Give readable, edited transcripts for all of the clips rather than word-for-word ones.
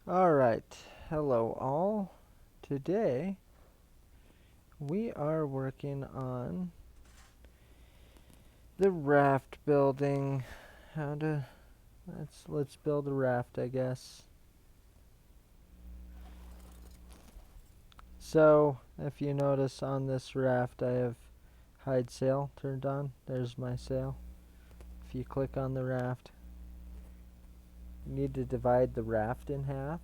Alright, hello all. Today we are working on the raft building. Let's build a raft, I guess. So, if you notice on this raft I have hide sail turned on. There's my sail. If you click on the raft, you need to divide the raft in half,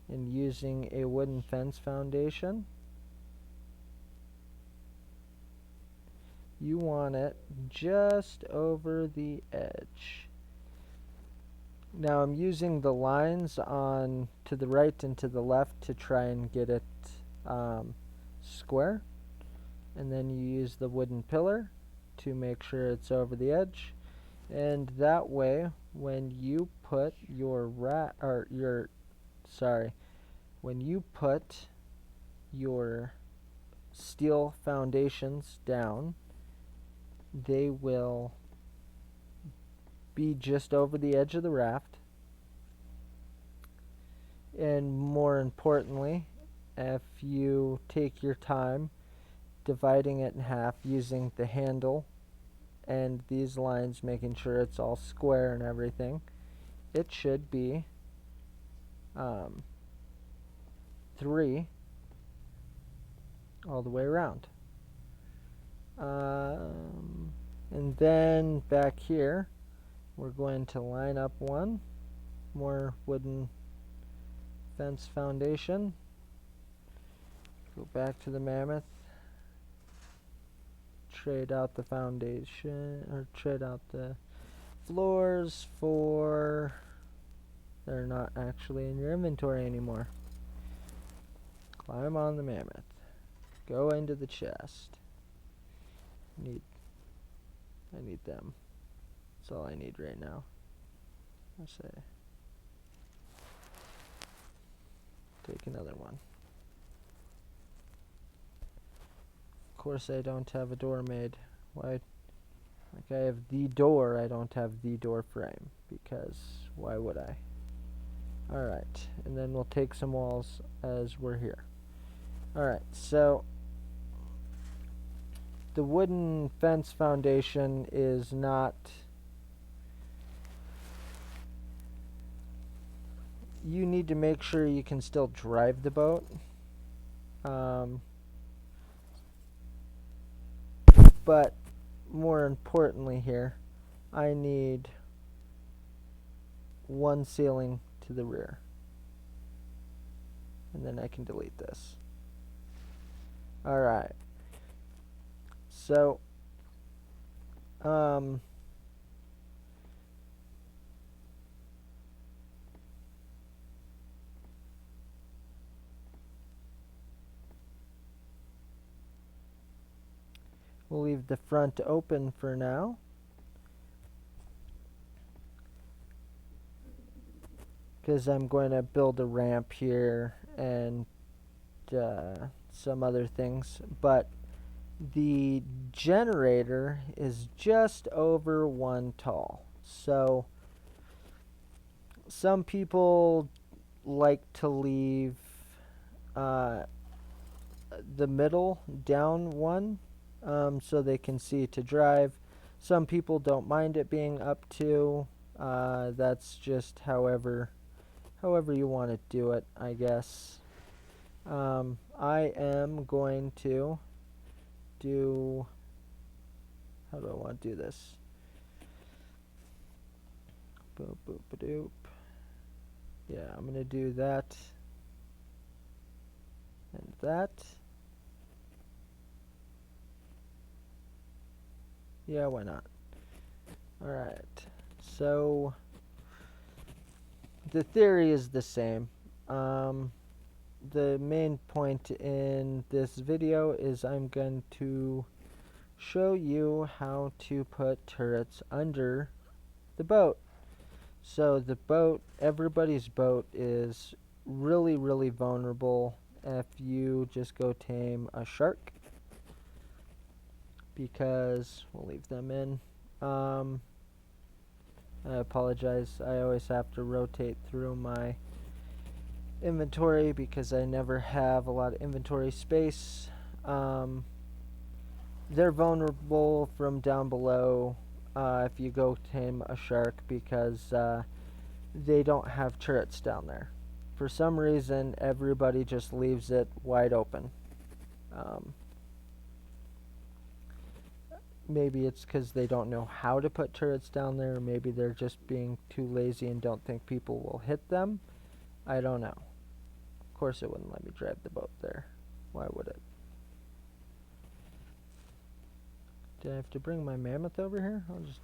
and using a wooden fence foundation, you want it just over the edge. Now I'm using the lines on to the right and to the left to try and get it square, and then you use the wooden pillar to make sure it's over the edge, and that way when you put when you put your steel foundations down, they will be just over the edge of the raft. And more importantly, if you take your time dividing it in half using the handle and these lines, making sure it's all square and everything, it should be 3 all the way around. And then back here, we're going to line up one more wooden fence foundation. Go back to the mammoth. Trade out the foundation, or trade out the floors for... They're not actually in your inventory anymore. Climb on the mammoth. Go into the chest. I need them. That's all I need right now. Let's say. Take another one. Of course I don't have a door made. Why? Like I have the door, I don't have the door frame. Because why would I? Alright, and then we'll take some walls as we're here. Alright, so the wooden fence foundation is not... You need to make sure you can still drive the boat. But more importantly here, I need one ceiling to the rear. And then I can delete this. Alright. So, we'll leave the front open for now. Because I'm going to build a ramp here and some other things. But the generator is just over 1 tall. So some people like to leave the middle down 1 so they can see to drive. Some people don't mind it being up 2. That's just however you want to do it, I guess. I am going to do... How do I want to do this? Boop, boop, ba-doop. Yeah, I'm going to do that. And that. Yeah, why not? Alright. So... the theory is the same. The main point in this video is I'm going to show you how to put turrets under the boat. So the boat, everybody's boat is really, really vulnerable if you just go tame a shark. Because, we'll leave them in. I apologize, I always have to rotate through my inventory because I never have a lot of inventory space. They're vulnerable from down below if you go tame a shark because they don't have turrets down there. For some reason, everybody just leaves it wide open. Um, maybe it's because they don't know how to put turrets down there, or maybe they're just being too lazy and don't think people will hit them. I don't know. Of course, it wouldn't let me drive the boat there. Why would it? Do I have to bring my mammoth over here? I'll just...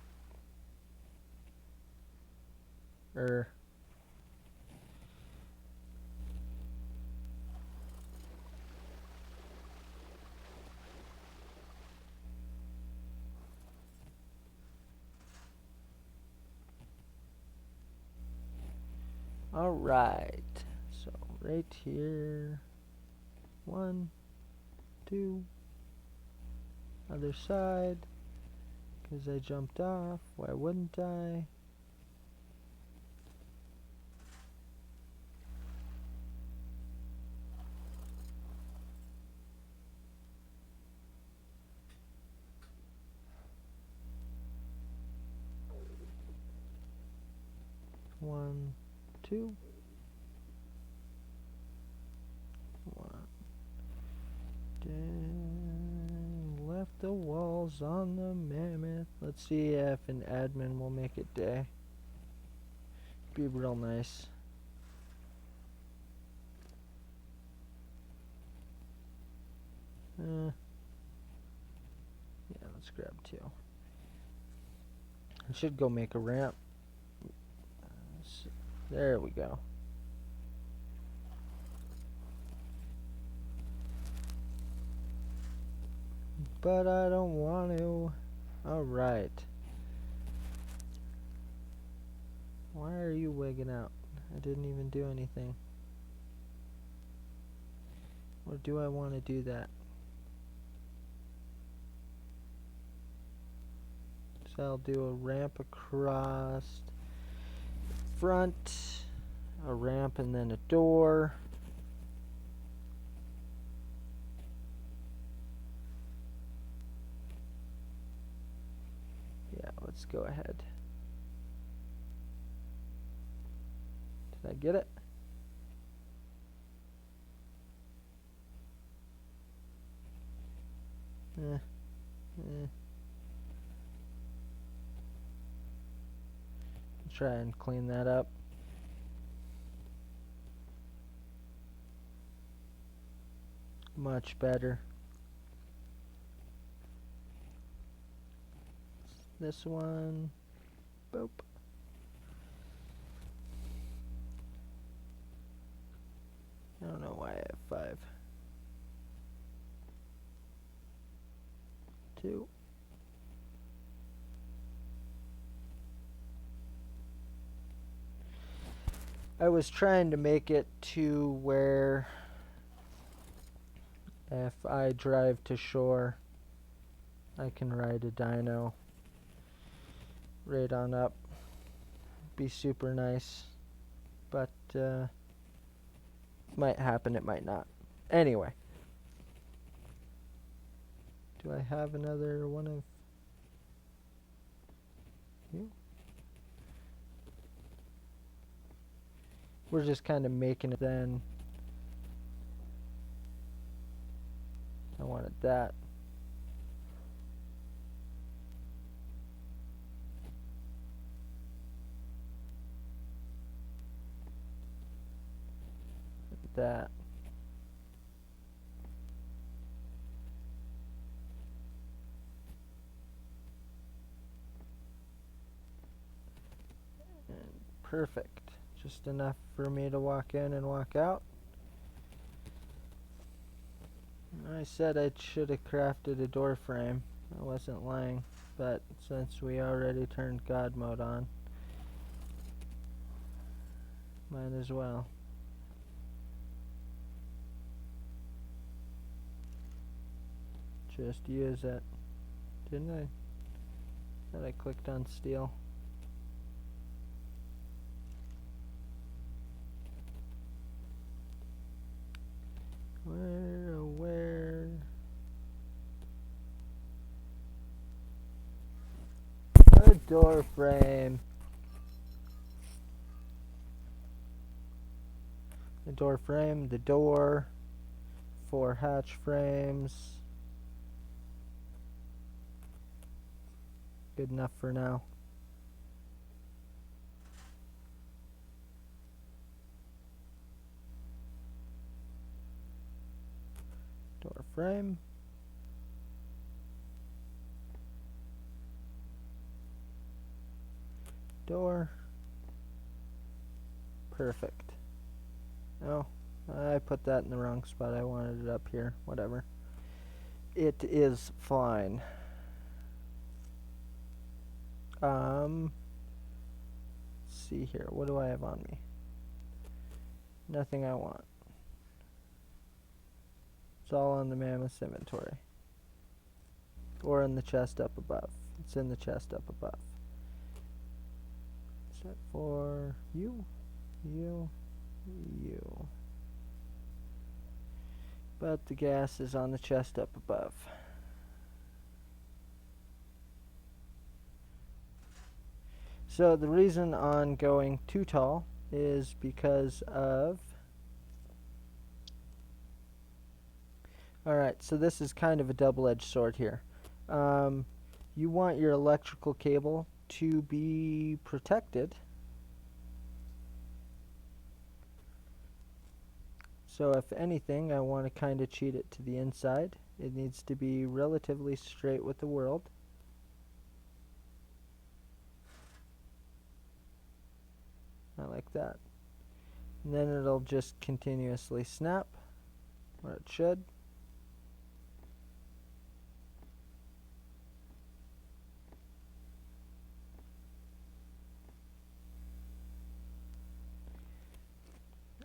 Alright. So, right here. 1, 2. Other side. Because I jumped off. Why wouldn't I? One, two. 1. Dang, left the walls on the mammoth. Let's see if an admin will make it day. Be real nice. Yeah, let's grab 2. I should go make a ramp. There we go. But I don't want to. Alright. Why are you wigging out? I didn't even do anything. Or do I want to do that? So I'll do a ramp across front, a ramp and then a door. Yeah, let's go ahead. Did I get it? Try and clean that up. Much better. This one. Boop. I don't know why I have 5. 2. I was trying to make it to where if I drive to shore, I can ride a dino right on up. Be super nice. But, might happen, it might not. Anyway. Do I have another one of you? We're just kind of making it then. I wanted that. That. And perfect. Just enough for me to walk in and walk out. I said I should have crafted a door frame. I wasn't lying. But since we already turned God mode on, might as well. Just use it. Didn't I? Thought I clicked on steel. door frame. The door frame, the door, 4 hatch frames. Good enough for now. Door frame. Door. Perfect. Oh, I put that in the wrong spot. I wanted it up here. Whatever. It is fine. Let's see here. What do I have on me? Nothing I want. It's all on the Mammoth's inventory. Or in the chest up above. It's in the chest up above. Set for you, you, you. But the gas is on the chest up above. So the reason on going too tall is because of... Alright, so this is kind of a double-edged sword here. You want your electrical cable to be protected. So if anything, I want to kind of cheat it to the inside. It needs to be relatively straight with the world. I like that. And then it'll just continuously snap, or it should.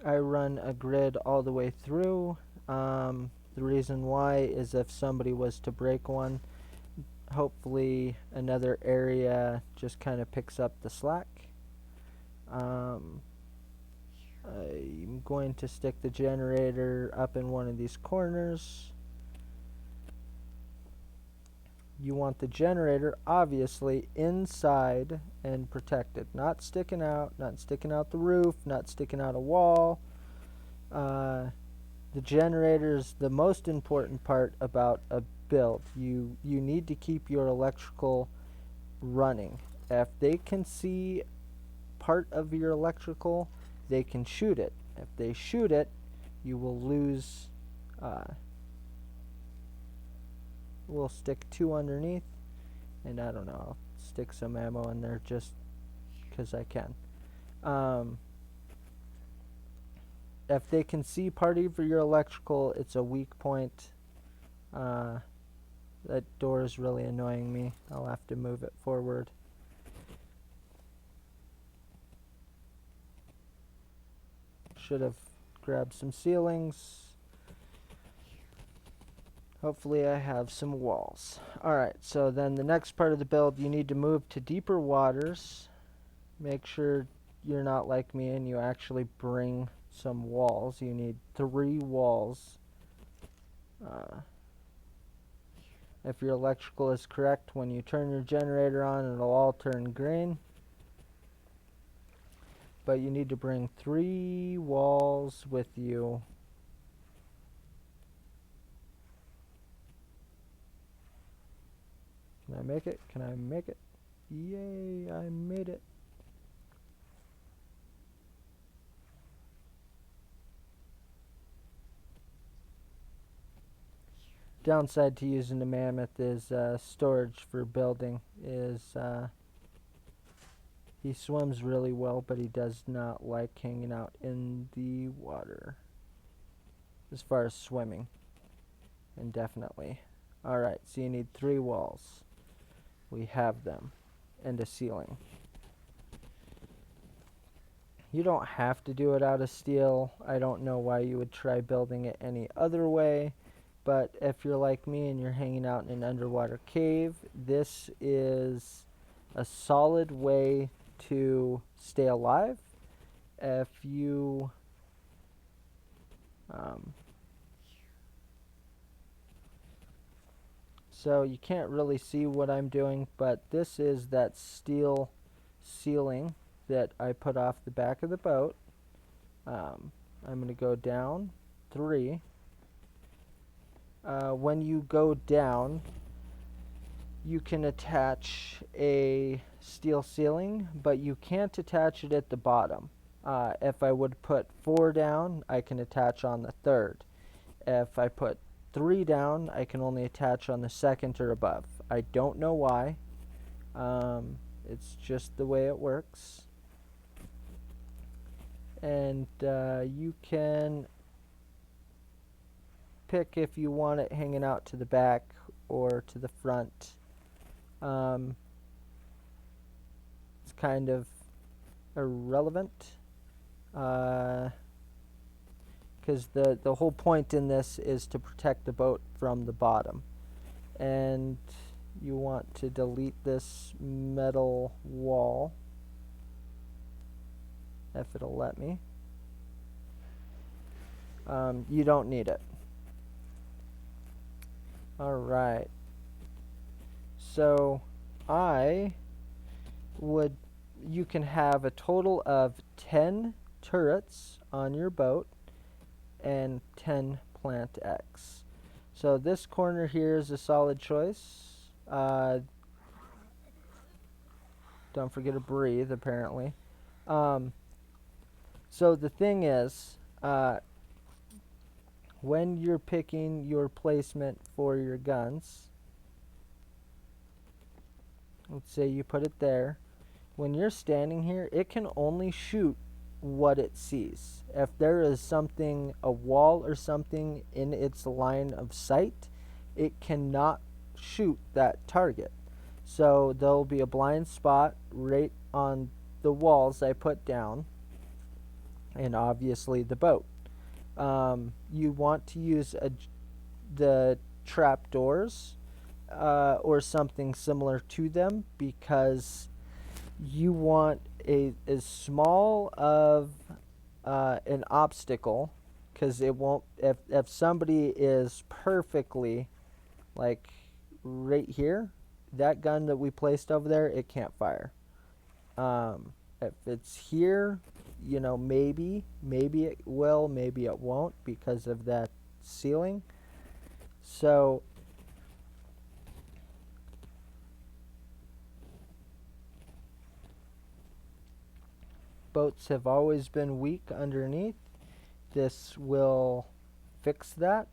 I run a grid all the way through. The reason why is if somebody was to break one, hopefully another area just kind of picks up the slack. I'm going to stick the generator up in one of these corners. You want the generator obviously inside and protected, not sticking out the roof, not sticking out a wall. The generator is the most important part about a build. You need to keep your electrical running. If they can see part of your electrical, they can shoot it. If they shoot it, you will lose. We'll stick 2 underneath, and I don't know, I'll stick some ammo in there just because I can. If they can see part of your electrical, it's a weak point. That door is really annoying me. I'll have to move it forward. Should have grabbed some ceilings. Hopefully I have some walls. Alright, so then the next part of the build, you need to move to deeper waters. Make sure you're not like me and you actually bring some walls. You need 3 walls. If your electrical is correct, when you turn your generator on, it'll all turn green. But you need to bring 3 walls with you. Can I make it? Can I make it? Yay, I made it. Downside to using the Mammoth is storage for building is he swims really well, but he does not like hanging out in the water as far as swimming, indefinitely. Alright, so you need 3 walls. We have them, and a ceiling. You don't have to do it out of steel. I don't know why you would try building it any other way, but if you're like me and you're hanging out in an underwater cave, this is a solid way to stay alive. If you So you can't really see what I'm doing, but this is that steel ceiling that I put off the back of the boat. I'm going to go down 3. When you go down, you can attach a steel ceiling, but you can't attach it at the bottom. If I would put 4 down, I can attach on the 3rd. If I put 3 down, I can only attach on the 2nd or above. I don't know why. It's just the way it works. And you can pick if you want it hanging out to the back or to the front. It's kind of irrelevant, because the whole point in this is to protect the boat from the bottom. And you want to delete this metal wall, if it'll let me. You don't need it. Alright, so you can have a total of 10 turrets on your boat and 10 Plant X. So this corner here is a solid choice. Don't forget to breathe, apparently. So the thing is, when you're picking your placement for your guns, let's say you put it there. When you're standing here, it can only shoot what it sees. If there is something, a wall or something in its line of sight, it cannot shoot that target. So there'll be a blind spot right on the walls I put down, and obviously the boat. You want to use the trapdoors or something similar to them, because you want as small of an obstacle, because it won't, if somebody is perfectly like right here, that gun that we placed over there, it can't fire. If it's here, you know, maybe it will, maybe it won't, because of that ceiling. So boats have always been weak underneath. This will fix that.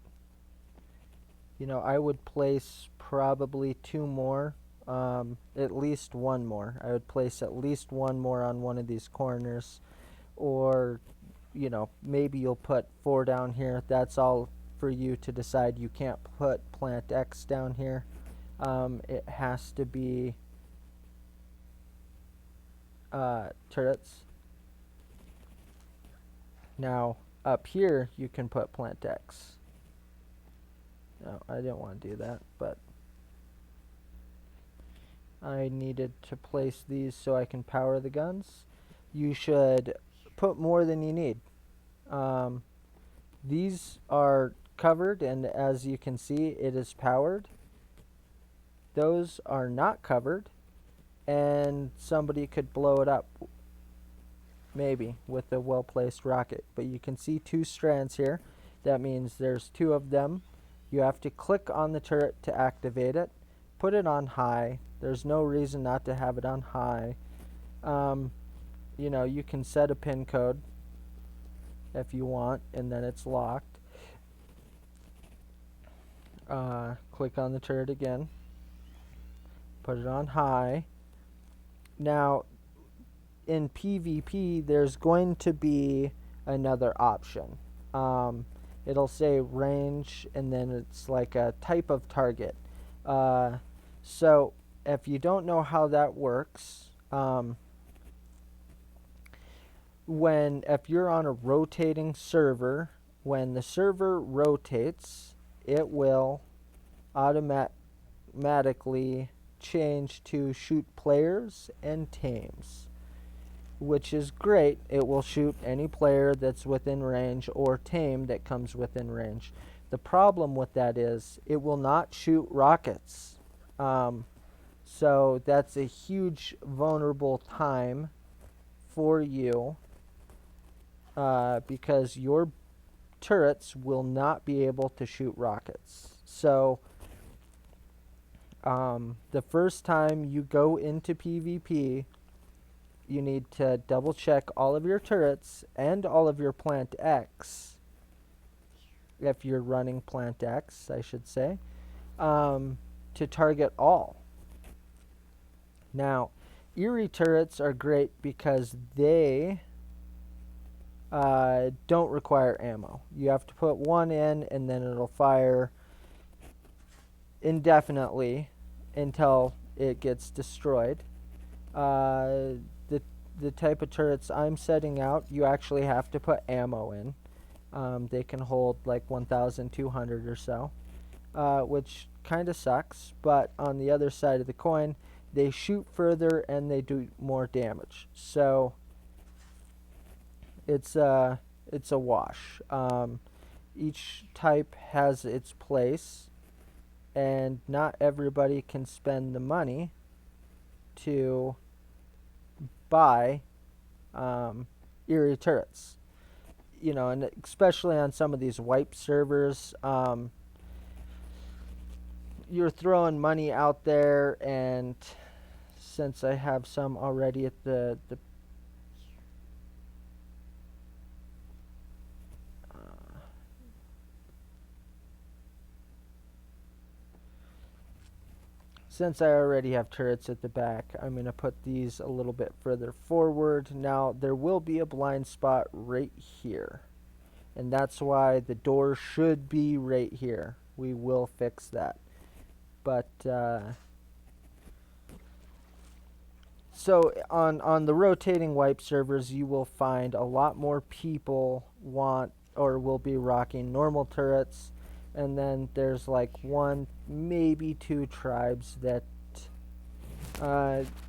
You know, I would place probably 2 more, at least 1 more. I would place at least 1 more on one of these corners, or, you know, maybe you'll put 4 down here. That's all for you to decide. You can't put Plant X down here. It has to be turrets. Now, up here, you can put Plant X. No, I didn't want to do that, but I needed to place these so I can power the guns. You should put more than you need. These are covered, and as you can see, it is powered. Those are not covered, and somebody could blow it up, maybe, with a well-placed rocket. But you can see 2 strands here. That means there's 2 of them. You have to click on the turret to activate it. Put it on high. There's no reason not to have it on high. You know, you can set a pin code if you want, and then it's locked. Click on the turret again. Put it on high. Now, in PvP, there's going to be another option. It'll say range, and then it's like a type of target. So if you don't know how that works, if you're on a rotating server, when the server rotates, it will automatically change to shoot players and tames, which is great. It will shoot any player that's within range or tame that comes within range. The problem with that is it will not shoot rockets. So that's a huge vulnerable time for you, because your turrets will not be able to shoot rockets. So the first time you go into PvP, you need to double check all of your turrets and all of your Plant X, if you're running Plant X, I should say, to target all. Now, Eerie turrets are great because they don't require ammo. You have to put one in and then it'll fire indefinitely until it gets destroyed. The type of turrets I'm setting out, you actually have to put ammo in. They can hold like 1,200 or so, which kind of sucks. But on the other side of the coin, they shoot further and they do more damage. So it's a wash. Each type has its place, and not everybody can spend the money to buy Eerie turrets. You know, and especially on some of these wipe servers, you're throwing money out there, and since I have some already at the since I already have turrets at the back, I'm going to put these a little bit further forward. Now, there will be a blind spot right here, and that's why the door should be right here. We will fix that. But, so on the rotating wipe servers, you will find a lot more people want or will be rocking normal turrets, and then there's like one, maybe two tribes that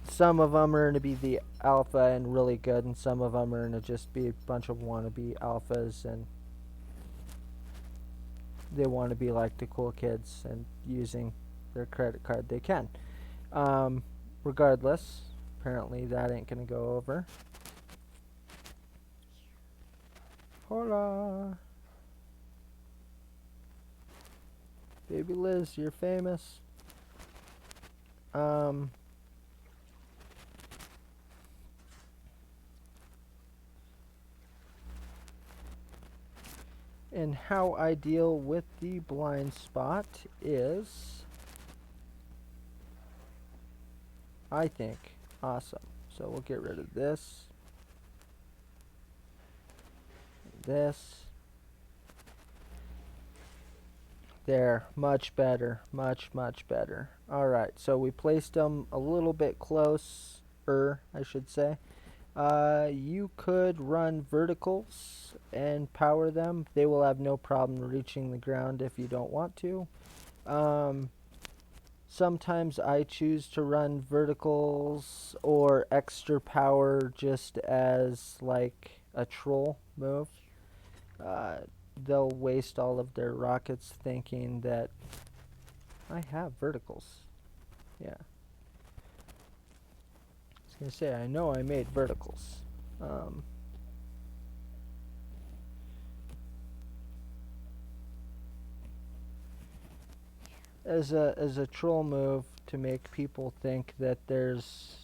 some of them are going to be the alpha and really good, and some of them are going to just be a bunch of wannabe alphas, and they want to be like the cool kids and using their credit card they can. Regardless, apparently that ain't going to go over. Hola. Baby Liz, you're famous. And how I deal with the blind spot is, I think, awesome. So we'll get rid of this. This. There, much better, much better. Alright, so we placed them a little bit closer, I should say. You could run verticals and power them. They will have no problem reaching the ground if you don't want to. Sometimes I choose to run verticals or extra power just as like a troll move. They'll waste all of their rockets thinking that I have verticals. Yeah. I was going to say, I know I made verticals. As a troll move to make people think that there's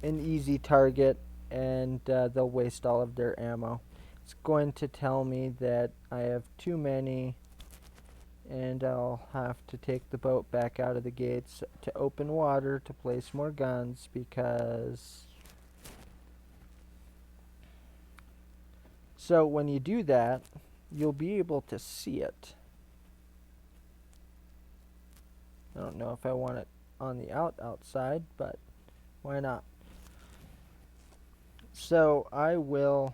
an easy target, and they'll waste all of their ammo. It's going to tell me that I have too many, and I'll have to take the boat back out of the gates to open water to place more guns, because so when you do that, you'll be able to see it. I don't know if I want it on the outside, but why not? So I'll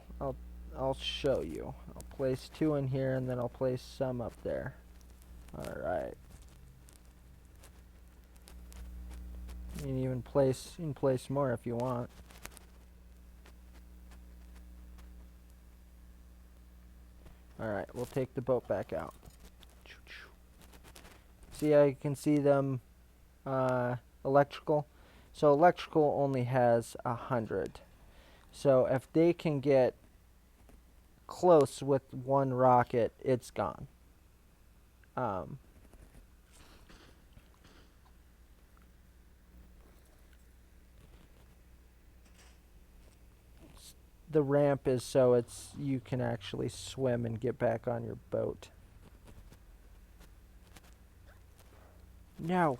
show you. I'll place two in here, and then I'll place some up there. Alright. You can even place more if you want. Alright, we'll take the boat back out. See how you can see them electrical? So electrical only has 100. So if they can get close with one rocket, it's gone. The ramp is so you can actually swim and get back on your boat. No.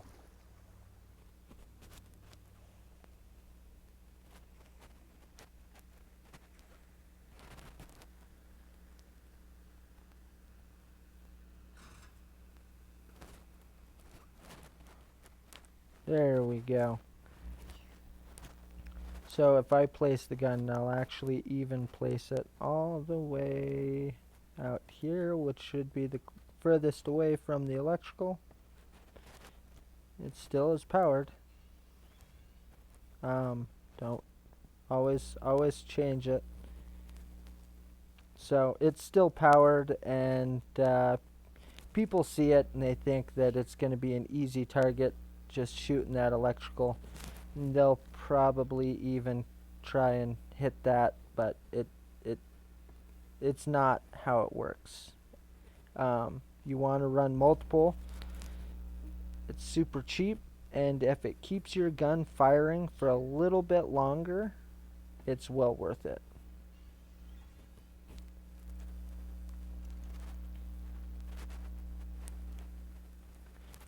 There we go. So if I place the gun, I'll actually even place it all the way out here, which should be the furthest away from the electrical. It still is powered. Don't always change it. So it's still powered, and people see it and they think that it's going to be an easy target, just shooting that electrical. And they'll probably even try and hit that, but it's not how it works. You want to run multiple. It's super cheap, and if it keeps your gun firing for a little bit longer, it's well worth it.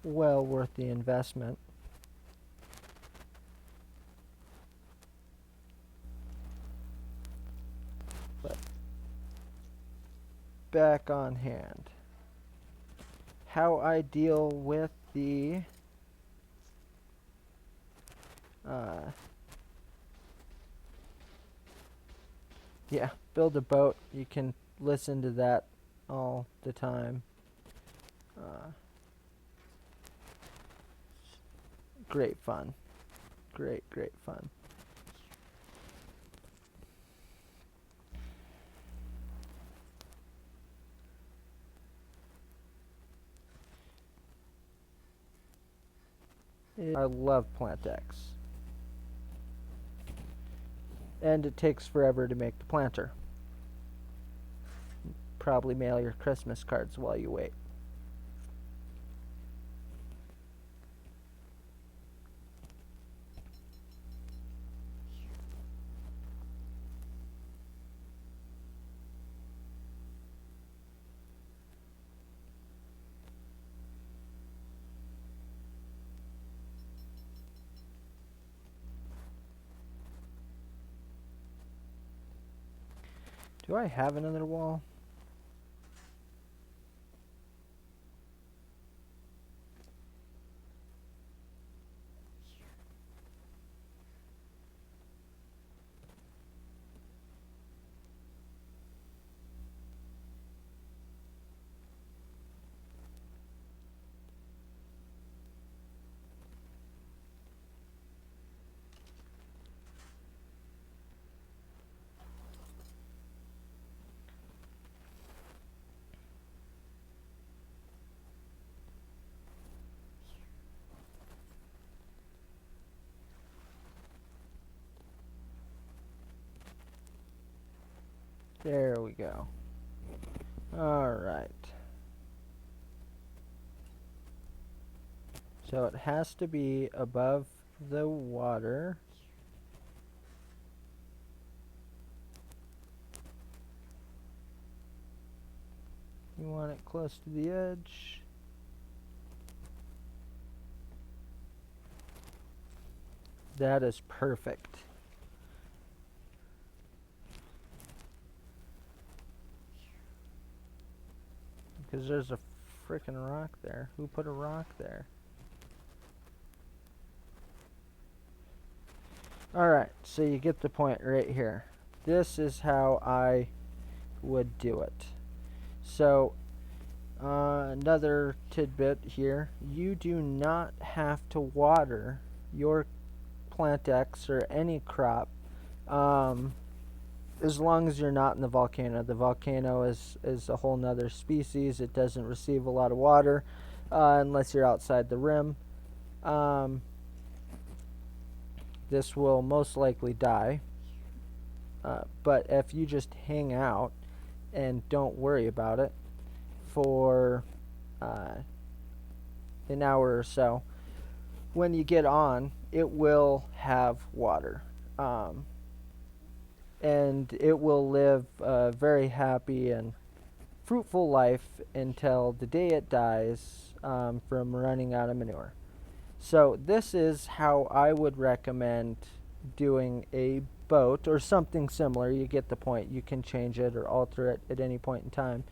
Well worth the investment. But back on hand. How I deal with the yeah, build a boat. You can listen to that all the time. Great fun. Great fun. I love Plant-X. And it takes forever to make the planter. Probably mail your Christmas cards while you wait. Do I have another wall? There we go. Alright. So it has to be above the water. You want it close to the edge. That is perfect. Because there's a frickin' rock there. Who put a rock there? Alright, so you get the point right here. This is how I would do it. So, another tidbit here. You do not have to water your Plant-X or any crop as long as you're not in the volcano. The volcano is a whole nother species. It doesn't receive a lot of water unless you're outside the rim. Um, this will most likely die. But if you just hang out and don't worry about it for uh, an hour or so, when you get on, it will have water. Um, and it will live a very happy and fruitful life until the day it dies from running out of manure. So, this is how I would recommend doing a boat or something similar. You get the point. You can change it or alter it at any point in time.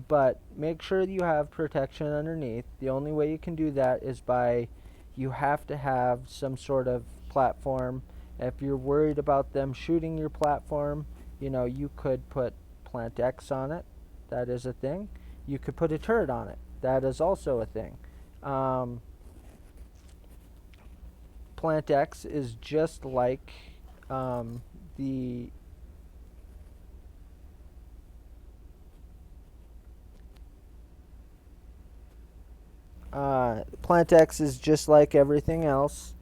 But make sure you have protection underneath. The only way you can do that is by you have to have some sort of platform. If you're worried about them shooting your platform, you could put Plant X on it. That is a thing. You could put a turret on it. That is also a thing. Um, Plant X is just like the Plant X is just like everything else.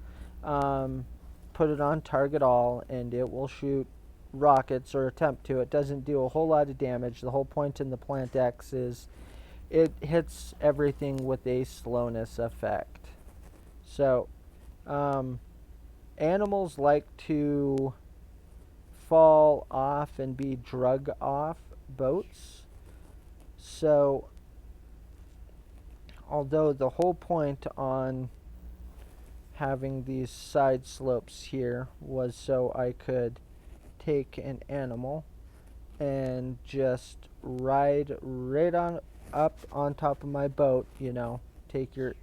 Um, Put it on target all, and it will shoot rockets or attempt to. It doesn't do a whole lot of damage. The whole point in the Plant X is it hits everything with a slowness effect. So, um, animals like to fall off and be drug off boats. So, although the whole point on having these side slopes here was so I could take an animal and just ride right on up on top of my boat, take your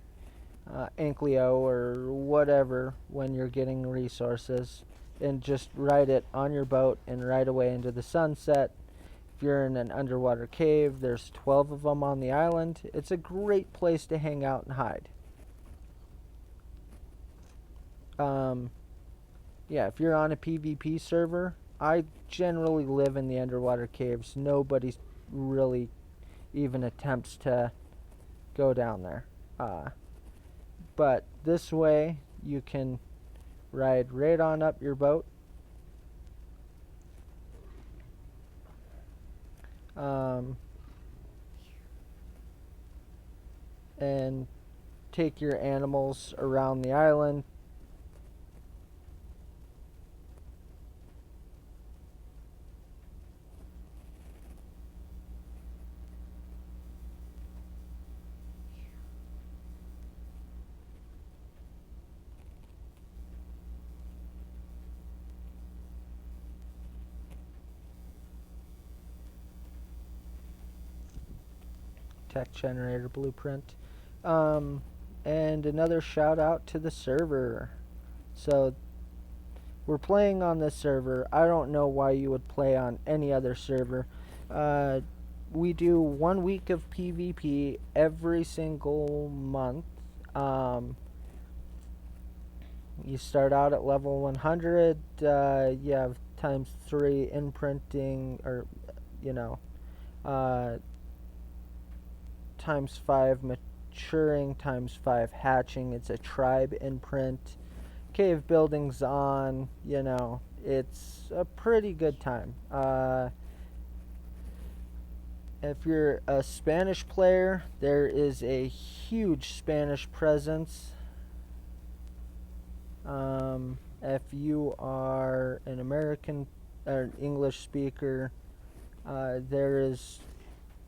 Ankleo or whatever when you're getting resources and just ride it on your boat and ride away into the sunset. If you're in an underwater cave, there's 12 of them on the island. It's a great place to hang out and hide. Um, yeah, if you're on a PvP server, I generally live in the underwater caves. Nobody really even attempts to go down there. But this way, you can ride right on up your boat. Um, and take your animals around the island. Tech generator blueprint. Um, and another shout out to the server. So we're playing on this server. I don't know why you would play on any other server. Uh, we do 1 week of PvP every single month. Um, you start out at level 100. You have times 3 imprinting, or you know, uh, times 5 maturing, times 5 hatching. It's a tribe imprint. Cave buildings on, it's a pretty good time. If you're a Spanish player, there is a huge Spanish presence. If you are an American or English speaker, there is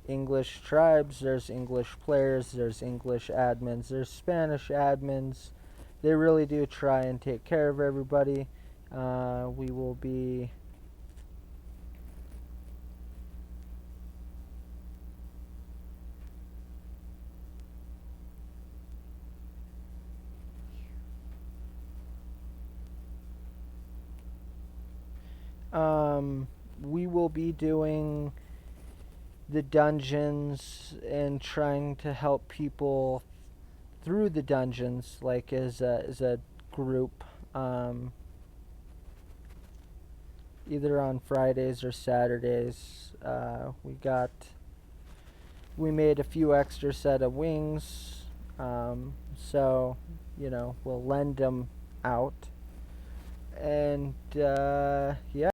English tribes, there's English players, there's English admins, there's Spanish admins. They really do try and take care of everybody. We will be we will be doing the dungeons and trying to help people through the dungeons, like as a group. either on Fridays or Saturdays. We made a few extra set of wings, so we'll lend them out, and yeah.